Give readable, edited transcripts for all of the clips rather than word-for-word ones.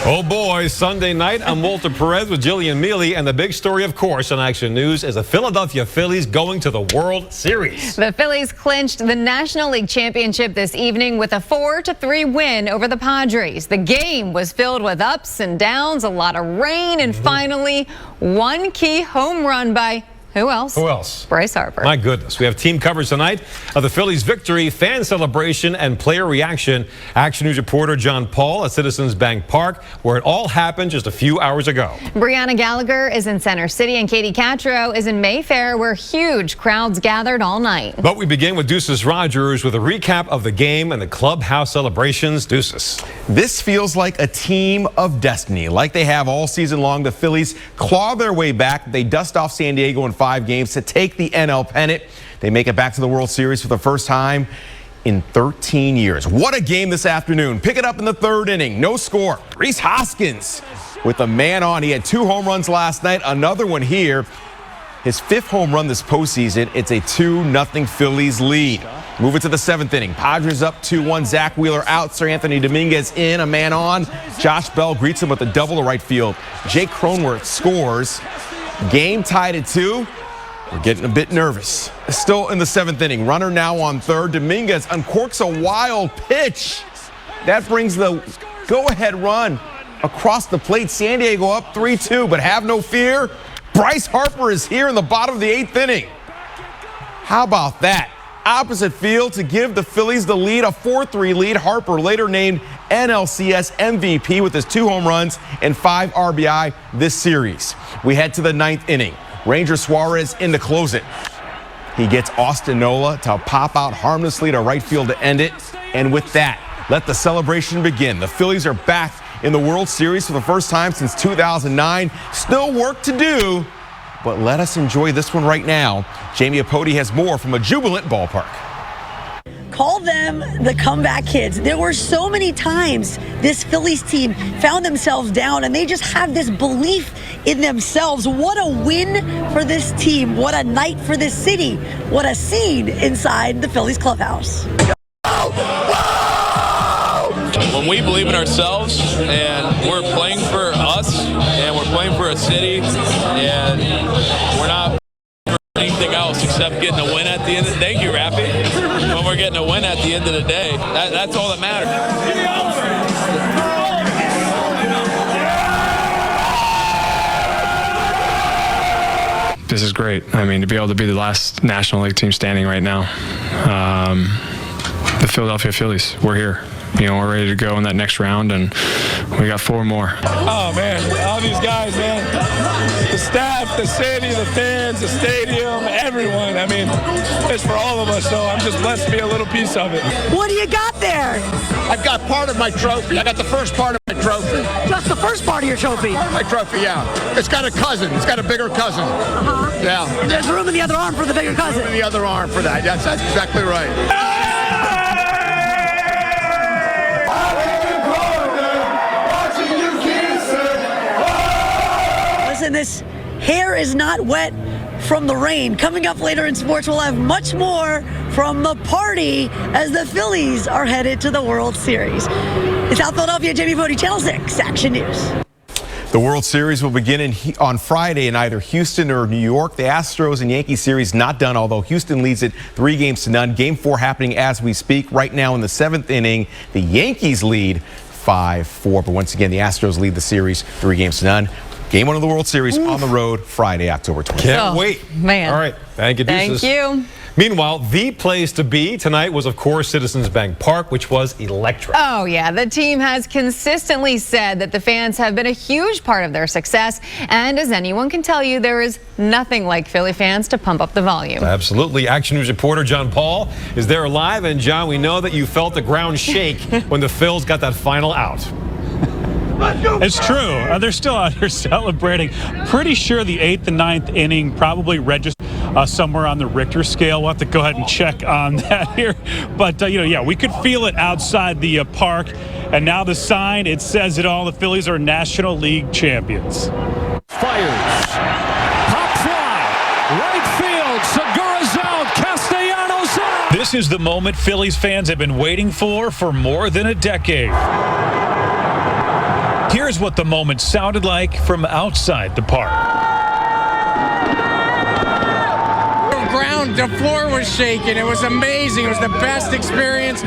Oh boy, Sunday night, I'm Walter Perez with Jillian Mealy, and the big story, of course, on Action News is the Philadelphia Phillies going to the World Series. The Phillies clinched the National League Championship this evening with a 4-3 win over the Padres. The game was filled with ups and downs, a lot of rain, and finally, one key home run by who else? Who else? Bryce Harper. My goodness. We have team coverage tonight of the Phillies' victory, fan celebration, and player reaction. Action News reporter John Paul at Citizens Bank Park, where it all happened just a few hours ago. Brianna Gallagher is in Center City, and Katie Catro is in Mayfair, where huge crowds gathered all night. But we begin with Deuces Rogers with a recap of the game and the clubhouse celebrations. Deuces. This feels like a team of destiny. Like they have all season long, the Phillies claw their way back. They dust off San Diego in 5 games to take the NL pennant. They make it back to the World Series for the first time in 13 years. What a game this afternoon. Pick it up in the 3rd inning. No score. Rhys Hoskins with a man on. He had 2 home runs last night. Another one here. His 5th home run this postseason. It's a 2-0 Phillies lead. Moving to the 7th inning. Padres up 2-1. Zach Wheeler out. Sir Anthony Dominguez in. A man on. Josh Bell greets him with a double to right field. Jake Cronenworth scores. Game tied at 2. We're getting a bit nervous. Still in the 7th inning. Runner now on 3rd. Dominguez uncorks a wild pitch. That brings the go-ahead run across the plate. San Diego up 3-2, but have no fear. Bryce Harper is here in the bottom of the 8th inning. How about that? Opposite field to give the Phillies the lead, a 4-3 lead. Harper later named NLCS MVP with his 2 home runs and 5 RBI this series. We head to the 9th inning. Ranger Suarez in to close it. He gets Austin Nola to pop out harmlessly to right field to end it. And with that, let the celebration begin. The Phillies are back in the World Series for the first time since 2009. Still work to do, but let us enjoy this one right now. Jamie Apodi has more from a jubilant ballpark. Call them the comeback kids. There were so many times this Phillies team found themselves down, and they just have this belief in themselves. What a win for this team. What a night for this city. What a scene inside the Phillies clubhouse. When we believe in ourselves and we're playing for us and we're playing for a city and we're not for anything else except getting a win at the end of the day. Thank you, Raffy. When we're getting a win at the end of the day, that's all that matters. This is great. I mean, to be able to be the last National League team standing right now. The Philadelphia Phillies, we're here. You know, we're ready to go in that next round, and we got 4 more. Oh, man, all these guys, man. The staff, the city, the fans, the stadium, everyone. I mean, it's for all of us, so I'm just blessed to be a little piece of it. What do you got there? I've got part of my trophy. I got the first part of my trophy. Just the first part of your trophy? My trophy, yeah. It's got a cousin. It's got a bigger cousin. Uh-huh. Yeah. There's room in the other arm for the bigger cousin. Room in the other arm for that. Yes, that's exactly right. Listen, this hair is not wet from the rain. Coming up later in sports, we'll have much more from the party as the Phillies are headed to the World Series. In South Philadelphia, Jamie Apodi, Channel 6, Action News. The World Series will begin on Friday in either Houston or New York. The Astros and Yankees series not done, although Houston leads it 3-0. Game 4 happening as we speak. Right now in the 7th inning, the Yankees lead 5-4. But once again, the Astros lead the series 3-0. Game 1 of the World Series on the road Friday, October 20th. Can't wait. Man. All right. Thank you, Deuces. Thank you. Meanwhile, the place to be tonight was, of course, Citizens Bank Park, which was electric. Oh, yeah. The team has consistently said that the fans have been a huge part of their success. And as anyone can tell you, there is nothing like Philly fans to pump up the volume. Absolutely. Action News reporter John Paul is there live. And, John, we know that you felt the ground shake when the Phils got that final out. It's true. They're still out here celebrating. Pretty sure the 8th and 9th inning probably registered somewhere on the Richter scale. We'll have to go ahead and check on that here. But, yeah, we could feel it outside the park. And now the sign, it says it all. The Phillies are National League champions. Fires. Pop fly. Right field. Segura's out. Castellanos out. This is the moment Phillies fans have been waiting for more than a decade. Here's what the moment sounded like from outside the park. The floor was shaking. It was amazing. It was the best experience.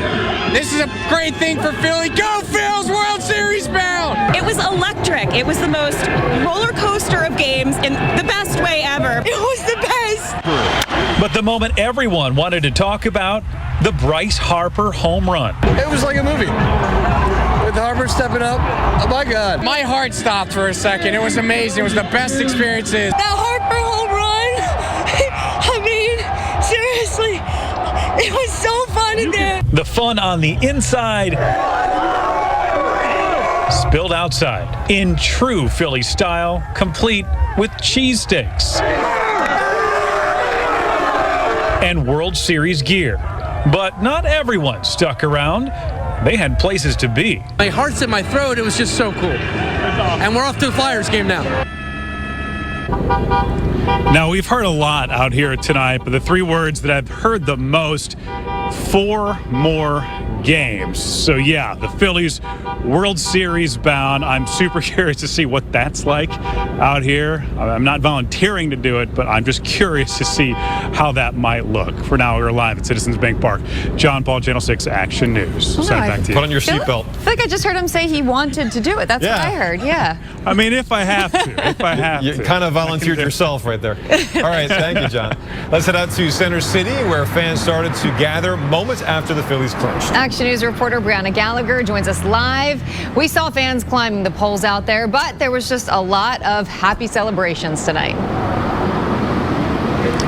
This is a great thing for Philly. Go Phils, World Series bound! It was electric. It was the most roller coaster of games in the best way ever. It was the best. But the moment everyone wanted to talk about, the Bryce Harper home run. It was like a movie. With Harper stepping up, oh my God. My heart stopped for a second. It was amazing. It was the best experiences. That Harper home run, I mean, seriously, it was so fun in there. The fun on the inside spilled outside in true Philly style, complete with cheesesteaks and World Series gear. But not everyone stuck around. They had places to be. My heart's in my throat. It was just so cool. And we're off to the Flyers game now. Now, we've heard a lot out here tonight, but the three words that I've heard the most, 4 more games. So, yeah, the Phillies World Series bound. I'm super curious to see what that's like out here. I'm not volunteering to do it, but I'm just curious to see how that might look. For now, we're live at Citizens Bank Park. John Paul, Channel 6 Action News. Send it back to you. Put on your seatbelt. I feel like I just heard him say he wanted to do it. That's what I heard, yeah. I mean, if I have to, You kind of volunteered yourself right there. All right, thank you, John. Let's head out to Center City, where fans started to gather moments after the Phillies clinched. Action News reporter Brianna Gallagher joins us live. We saw fans climbing the poles out there, but there was just a lot of happy celebrations tonight.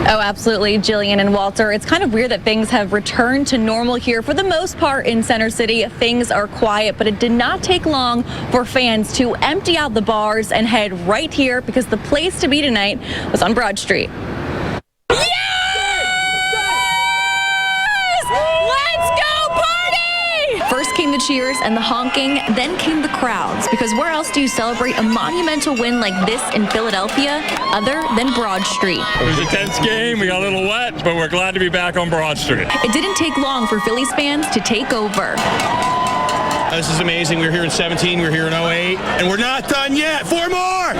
Oh, absolutely, Jillian and Walter. It's kind of weird that things have returned to normal here. For the most part in Center City, things are quiet, but it did not take long for fans to empty out the bars and head right here because the place to be tonight was on Broad Street. First came the cheers and the honking, then came the crowds, because where else do you celebrate a monumental win like this in Philadelphia other than Broad Street? It was a tense game. We got a little wet, but we're glad to be back on Broad Street. It didn't take long for Phillies fans to take over. This is amazing. We were here in 17, we were here in 08, and we're not done yet. 4 more!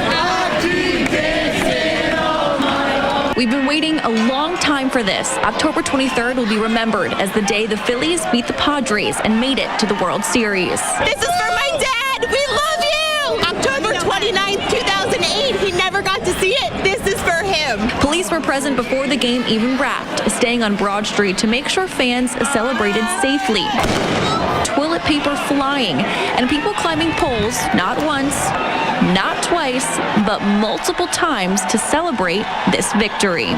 We've been waiting a long time for this. October 23rd will be remembered as the day the Phillies beat the Padres and made it to the World Series. This is for my dad. We love you. October 29th, 2008. He never got to see it. This is for him. Police were present before the game even wrapped, staying on Broad Street to make sure fans celebrated safely. Toilet paper flying and people climbing poles, not once, not twice, but multiple times to celebrate this victory.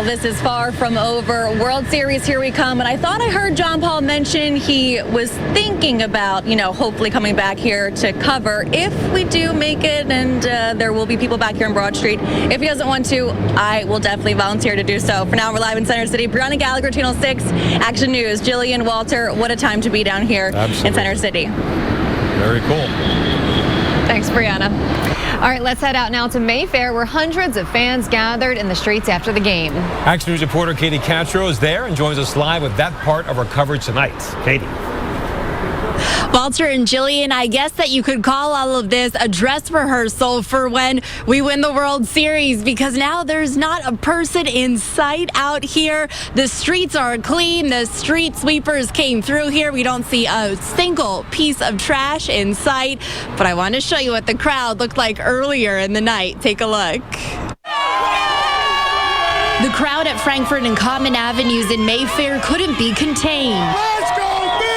This is far from over. World Series, here we come. And I thought I heard John Paul mention he was thinking about, hopefully coming back here to cover if we do make it. And there will be people back here on Broad Street. If he doesn't want to, I will definitely volunteer to do so. For now, we're live in Center City. Brianna Gallagher, Channel 6, Action News. Jillian, Walter, what a time to be down here in Center City. Very cool. Thanks, Brianna. All right, let's head out now to Mayfair, where hundreds of fans gathered in the streets after the game. Action News reporter Katie Castro is there and joins us live with that part of our coverage tonight. Katie. Walter and Jillian, I guess that you could call all of this a dress rehearsal for when we win the World Series, because now there's not a person in sight out here. The streets are clean. The street sweepers came through here. We don't see a single piece of trash in sight. But I want to show you what the crowd looked like earlier in the night. Take a look. The crowd at Frankfort and Common Avenues in Mayfair couldn't be contained. Let's go, Phillies!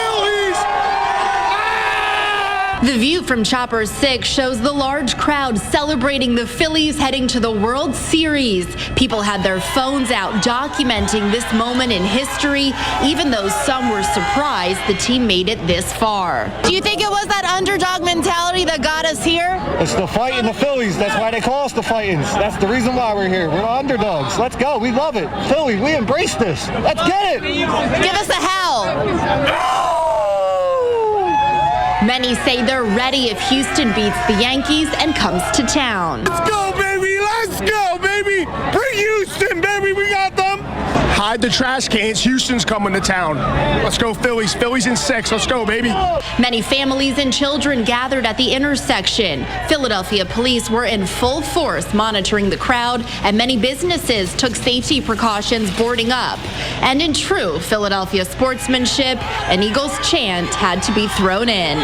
The view from Chopper 6 shows the large crowd celebrating the Phillies heading to the World Series. People had their phones out documenting this moment in history, even though some were surprised the team made it this far. Do you think it was that underdog mentality that got us here? It's the fight in the Phillies. That's why they call us the Fightins. That's the reason why we're here. We're the underdogs. Let's go. We love it. Philly, we embrace this. Let's get it. Give us a hell. Many say they're ready if Houston beats the Yankees and comes to town. Let's go, baby. Let's go, baby. Bring Houston. Hide the trash cans. Houston's coming to town. Let's go Phillies. Phillies in 6. Let's go, baby. Many families and children gathered at the intersection. Philadelphia police were in full force monitoring the crowd, and many businesses took safety precautions boarding up. And in true Philadelphia sportsmanship, an Eagles chant had to be thrown in.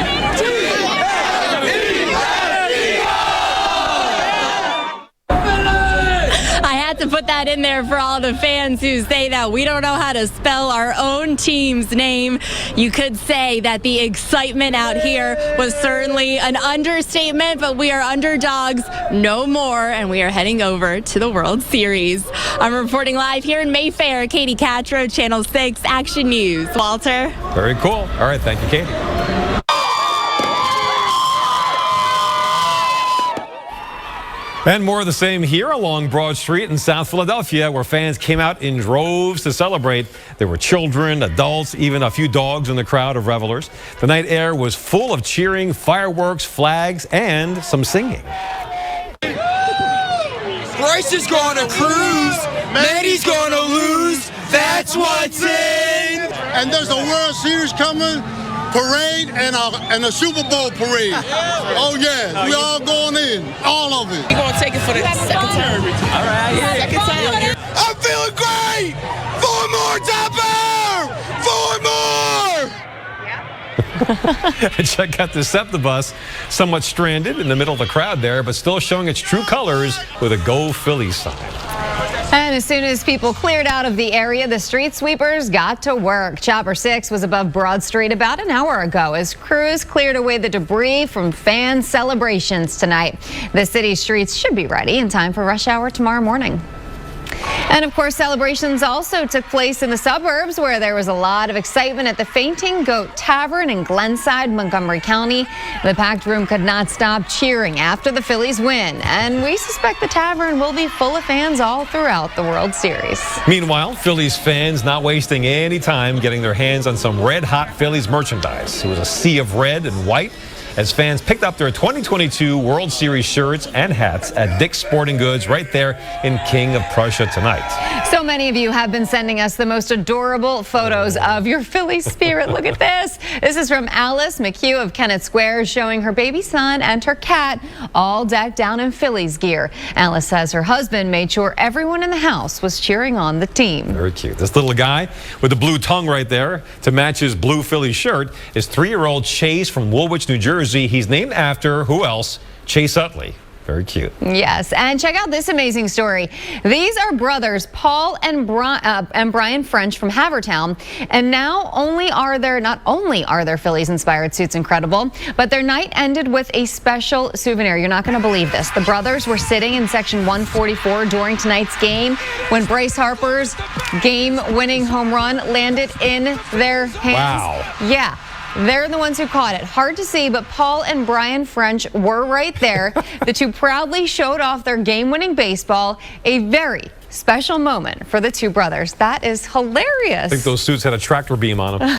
To put that in there for all the fans who say that we don't know how to spell our own team's name. You could say that the excitement out here was certainly an understatement, but we are underdogs no more, and we are heading over to the World Series. I'm reporting live here in Mayfair. Katie Castro, Channel 6 Action News. Walter. Very cool. All right, thank you, Katie. And more of the same here along Broad Street in South Philadelphia, where fans came out in droves to celebrate. There were children, adults, even a few dogs in the crowd of revelers. The night air was full of cheering, fireworks, flags, and some singing. Bryce is going to cruise. Manny's going to lose. That's what's in. And there's a World Series coming. Parade and a Super Bowl parade. Oh yeah, we all going in, all of it. We're going to take it for the second time. All right. Second time. I'm feeling great. 4 more Topper. 4 more. Check out the Septibus, somewhat stranded in the middle of the crowd there, but still showing its true colors with a Go Phillies sign. And as soon as people cleared out of the area, the street sweepers got to work. Chopper 6 was above Broad Street about an hour ago as crews cleared away the debris from fan celebrations tonight. The city's streets should be ready in time for rush hour tomorrow morning. And of course, celebrations also took place in the suburbs, where there was a lot of excitement at the Fainting Goat Tavern in Glenside, Montgomery County. The packed room could not stop cheering after the Phillies win, and we suspect the tavern will be full of fans all throughout the World Series. Meanwhile, Phillies fans not wasting any time getting their hands on some red-hot Phillies merchandise. It was a sea of red and white as fans picked up their 2022 World Series shirts and hats at Dick's Sporting Goods right there in King of Prussia tonight. So many of you have been sending us the most adorable photos of your Phillies spirit. Look at this. This is from Alice McHugh of Kennett Square, showing her baby son and her cat all decked down in Phillies gear. Alice says her husband made sure everyone in the house was cheering on the team. Very cute. This little guy with the blue tongue right there to match his blue Phillies shirt is 3-year-old Chase from Woolwich, New Jersey. He's named after, who else? Chase Utley. Very cute. Yes, and check out this amazing story. These are brothers Paul and Brian French from Havertown, and not only are their Phillies-inspired suits incredible, but their night ended with a special souvenir. You're not going to believe this. The brothers were sitting in section 144 during tonight's game when Bryce Harper's game-winning home run landed in their hands. Wow. Yeah. They're the ones who caught it. Hard to see, but Paul and Brian French were right there. The two proudly showed off their game-winning baseball, a very special moment for the two brothers. That is hilarious. I think those suits had a tractor beam on them.